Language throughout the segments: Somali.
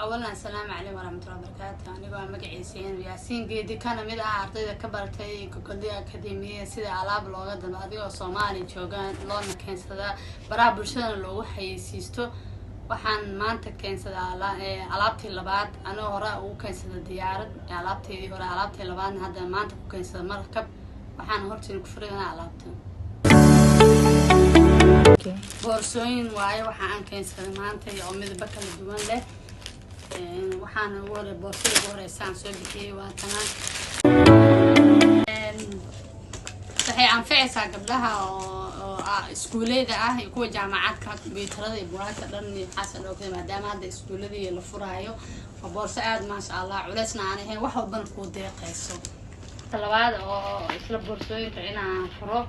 أولاً السلام عليكم ورحمة الله وبركاته. أنا قام مقعيسين وياسين قيدي كان ميد عرضي كبرتي ككلية أكاديمية سيدا علاب لوغا دماديو Soomaali joogan loona keensada baraha bulshada loogu xayeysiisto waxaan maanta keensadaa alaabtii labaad anoo hore ugu keensada diyaarad alaabteedii hore alaabtii labaadna hadda maanta ku keensada markab waxaan hortiin ku furiganaa alaabta boorsooyin waaye waxaan keensaday maanta oo midba kala duwan leh waxaan ugu hore boorsada ugu horeysaan soo bixiyay waa tanaan waxay anfacaysaa gabdhaha oo iskuuleeda ah iyo kuwa jaamacadka kombiyuutarada iyo buugaagta dhan xasan oo kale maadaama hadda iskuuladii la furaayo waa boorso aad maasha Allah culeysna aan ahayn wax walba ku deeqayso talabaad oo isla boorsooyinka inaan furo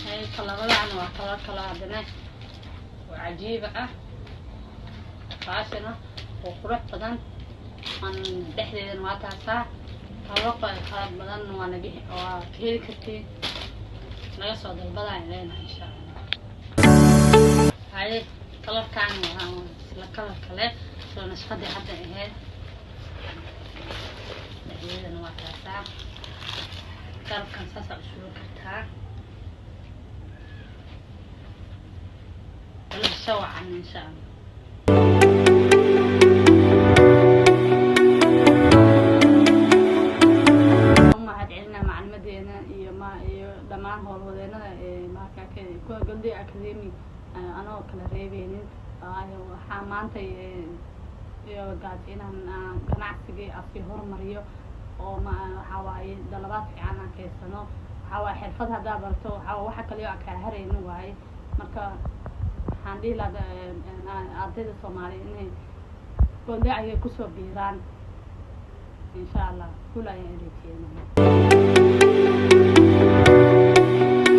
hay talabadan waa kala hadana cajiib ah فاشنا وقرح بدن عن دحديدن waa taasa tawaqa qalab badan waana heli kartay laga soo dalbaday leena insha Allah hay qalabkan waa la kale soo nashqadi hadda ahayd dahdeedana waa taasa qalabkan saasa u soo kartaa wala soo aan insha Allah dhamaan howlwadeenada marka kuwa Gabdhiga Academy anoo kala reebeenin waxaa maanta iyo gaad inaan ganacsiga afki hormariyo oo waxa waaye dalabaad fiican aan keensano waxa waa xirfad hada barto waxa kale oo ka hareyno waaye marka waxaan dhilaada ardayda Soomaaliyeed inay Gabdhiga ku soo biiraan insha Allah kulay ay leeyihiin